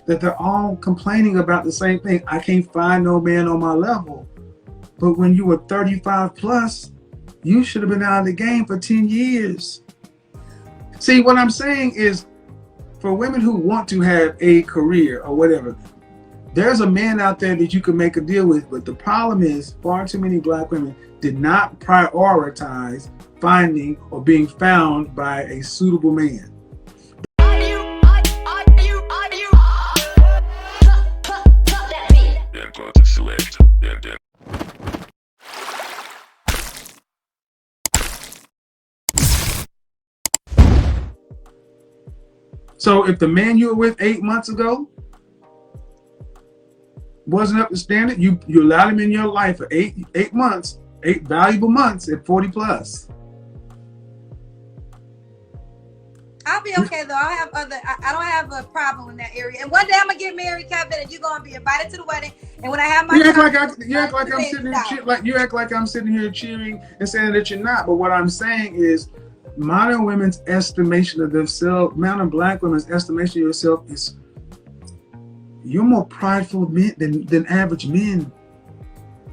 that they're all complaining about the same thing. I can't find no man on my level. But when you were 35 plus, you should have been out of the game for 10 years. See, what I'm saying is, for women who want to have a career or whatever, there's a man out there that you can make a deal with. But the problem is, far too many black women did not prioritize finding or being found by a suitable man. So if the man you were with 8 months ago wasn't up to standard, you allowed him in your life for eight months, 8 valuable months at 40 plus. I'll be okay though. I don't have a problem in that area. And one day I'm gonna get married, Kevin, and you're gonna be invited to the wedding. And when I have my you act like I'm sitting here cheering and saying that you're not. But what I'm saying is, modern women's estimation of themselves, modern black women's estimation of yourself is, you're more prideful than average men.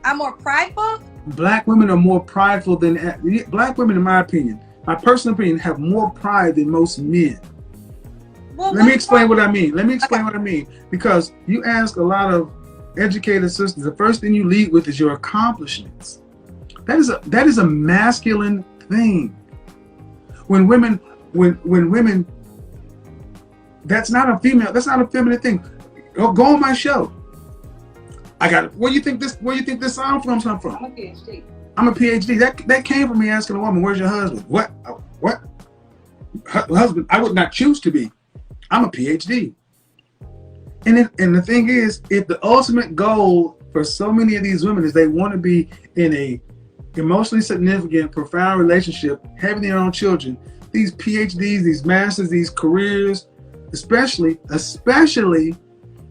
I'm more prideful? Black women are more prideful than black women, in my opinion. My personal opinion, have more pride than most men. Well, let me explain what I mean. What I mean. Because you ask a lot of educated sisters, the first thing you lead with is your accomplishments. That is a masculine thing. When women, that's not a feminine thing. Go on my show. Where do you think this song comes from? I'm a PhD. I'm a PhD. That came from me asking a woman, "Where's your husband?" What? Husband? I would not choose to be. I'm a PhD. And the thing is, if the ultimate goal for so many of these women is they want to be in a emotionally significant, profound relationship, having their own children, these PhDs, these masters, these careers, especially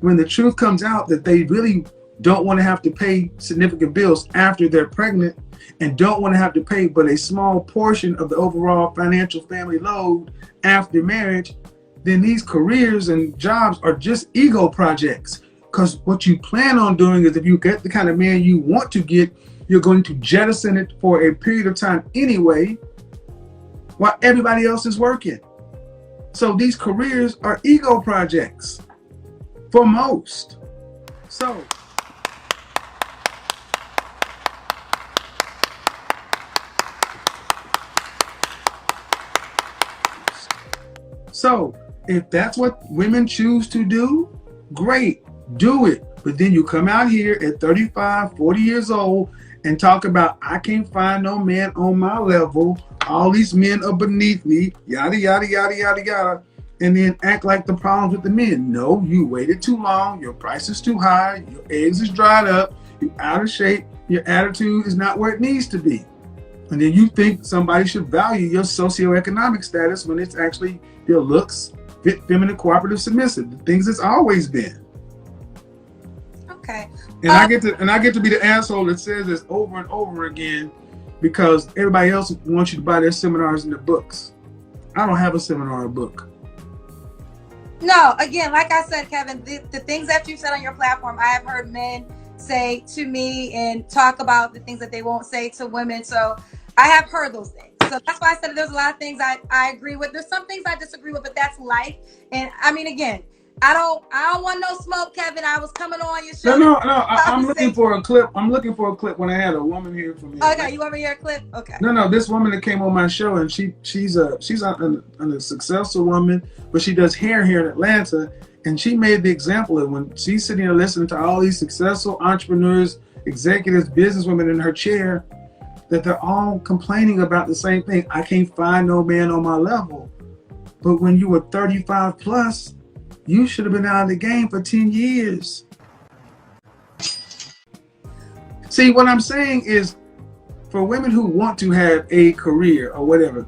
when the truth comes out that they really don't want to have to pay significant bills after they're pregnant and don't want to have to pay but a small portion of the overall financial family load after marriage, then these careers and jobs are just ego projects. Because what you plan on doing is, if you get the kind of man you want to get, you're going to jettison it for a period of time anyway, while everybody else is working. So these careers are ego projects for most. So if that's what women choose to do, great, do it. But then you come out here at 35, 40 years old and talk about, I can't find no man on my level. All these men are beneath me, yada, yada, yada, yada, yada. And then act like the problems with the men. No, you waited too long. Your price is too high. Your eggs is dried up. You're out of shape. Your attitude is not where it needs to be. And then you think somebody should value your socioeconomic status when it's actually your looks, fit, feminine, cooperative, submissive, the things it's always been. Okay. And I get to be the asshole that says this over and over again because everybody else wants you to buy their seminars and their books. I don't have a seminar or book. No, again, like I said, Kevin, the things that you said on your platform, I have heard men say to me and talk about the things that they won't say to women. So I have heard those things. So that's why I said there's a lot of things I agree with. There's some things I disagree with, but that's life. And I mean, again, I don't want no smoke, Kevin. I was coming on your show. No. I'm looking for a clip. I'm looking for a clip when I had a woman here from here. Okay, you want me to hear a clip? Okay. No. This woman that came on my show, and she's a successful woman, but she does hair here in Atlanta. And she made the example of when she's sitting there listening to all these successful entrepreneurs, executives, businesswomen in her chair, that they're all complaining about the same thing. I can't find no man on my level. But when you were 35 plus, you should have been out of the game for 10 years. See, what I'm saying is, for women who want to have a career or whatever,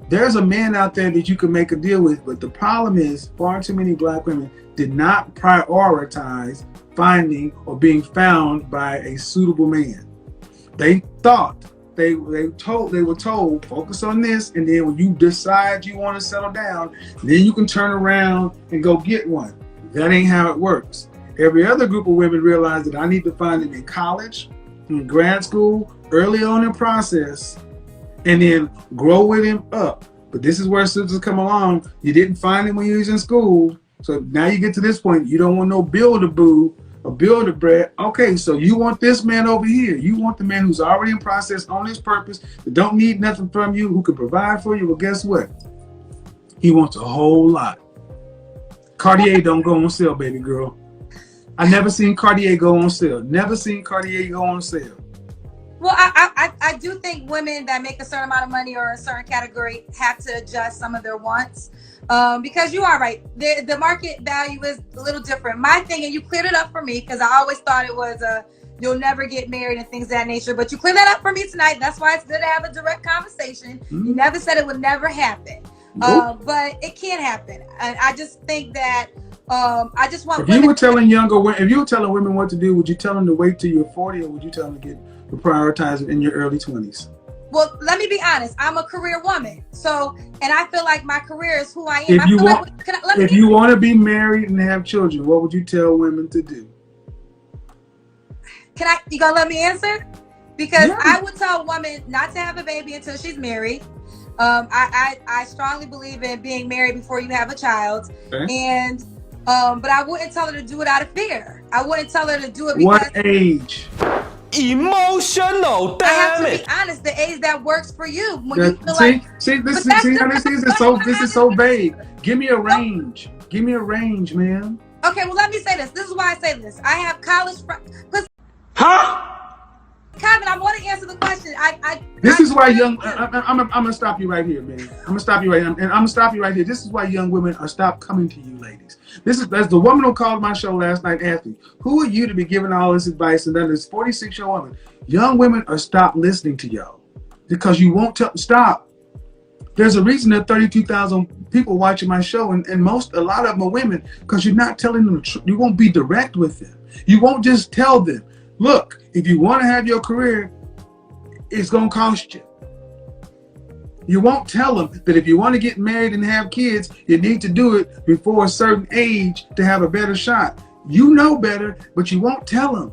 there's a man out there that you can make a deal with. But the problem is, far too many black women did not prioritize finding or being found by a suitable man. They thought, they were told, focus on this, and then when you decide you want to settle down, then you can turn around and go get one. That ain't how it works. Every other group of women realize that I need to find them in college, in grad school, early on in the process, and then grow with him up. But this is where sisters come along. You didn't find him when you was in school. So now you get to this point, you don't want no build-a-boo or build-a-bread. Okay, so you want this man over here. You want the man who's already in process on his purpose, that don't need nothing from you, who can provide for you. Well, guess what? He wants a whole lot. Cartier don't go on sale, baby girl. I never seen Cartier go on sale. Never seen Cartier go on sale. Well, I do think women that make a certain amount of money or a certain category have to adjust some of their wants, because you are right. The market value is a little different. My thing, and you cleared it up for me, because I always thought it was you'll never get married and things of that nature. But you cleared that up for me tonight. That's why it's good to have a direct conversation. Mm-hmm. You never said it would never happen, but it can happen. And I just think that I just want. If you were telling women what to do, would you tell them to wait till you're 40, or would you tell them to prioritize it in your early 20s? Well, let me be honest. I'm a career woman, so, and I feel like my career is who I am. If you want to be married and have children, what would you tell women to do? You gonna let me answer? Because I would tell a woman not to have a baby until she's married. I strongly believe in being married before you have a child, and but I wouldn't tell her to do it out of fear. I wouldn't tell her to do it because. What age? Emotional, damn it. I have to be honest, the age that works for you. When you feel this is so vague. Give me a range. Give me a range, man. Okay, well, let me say this. This is why I say this. I have college friends. Kevin, I want to answer the question. This is why young. I'm gonna stop you right here, man. I'm gonna stop you right here, and I'm gonna stop you right here. This is why young women are stop coming to you, ladies. That's the woman who called my show last night, asked me, "Who are you to be giving all this advice?" And then this 46-year-old woman. Young women are stop listening to y'all because you won't stop. There's a reason that 32,000 people watching my show, and a lot of them are women, because you're not telling them the truth. You won't be direct with them. You won't just tell them, look, if you want to have your career, it's going to cost you. You won't tell them that if you want to get married and have kids, you need to do it before a certain age to have a better shot. You know better, but you won't tell them.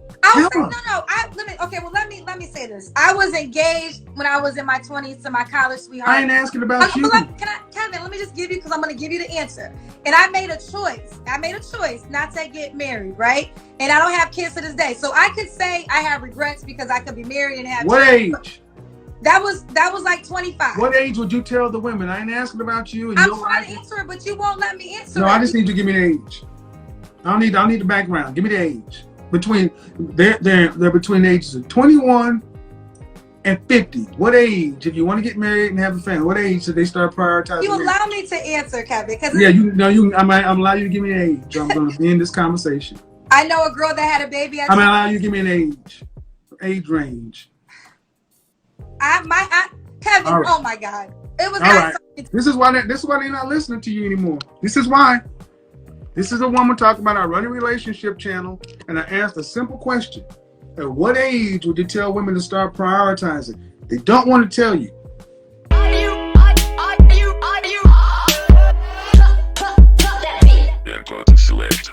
Let me say this. I was engaged when I was in my 20s to my college sweetheart. I ain't asking about you. Kevin, let me just give you, because I'm going to give you the answer. And I made a choice. Not to get married, right? And I don't have kids to this day. So I could say I have regrets because I could be married and have What children. Age? That was like 25. What age would you tell the women? I ain't asking about you. I'm trying to answer it, but you won't let me answer it. No, I just need you to give me the age. I don't need the background. Give me the age. They're between the ages of 21 and 50. What age, if you want to get married and have a family, what age should they start prioritizing? You allow me to answer, Kevin? I'm allow you to give me an age. I'm going to end this conversation. I know a girl that had a baby. I'm allow you to give me an age range. Kevin, right. Oh my God, it was. All right. This is why they're not listening to you anymore. This is why. This is a woman talking about our running relationship channel, and I asked a simple question. At what age would you tell women to start prioritizing? They don't want to tell you. Select.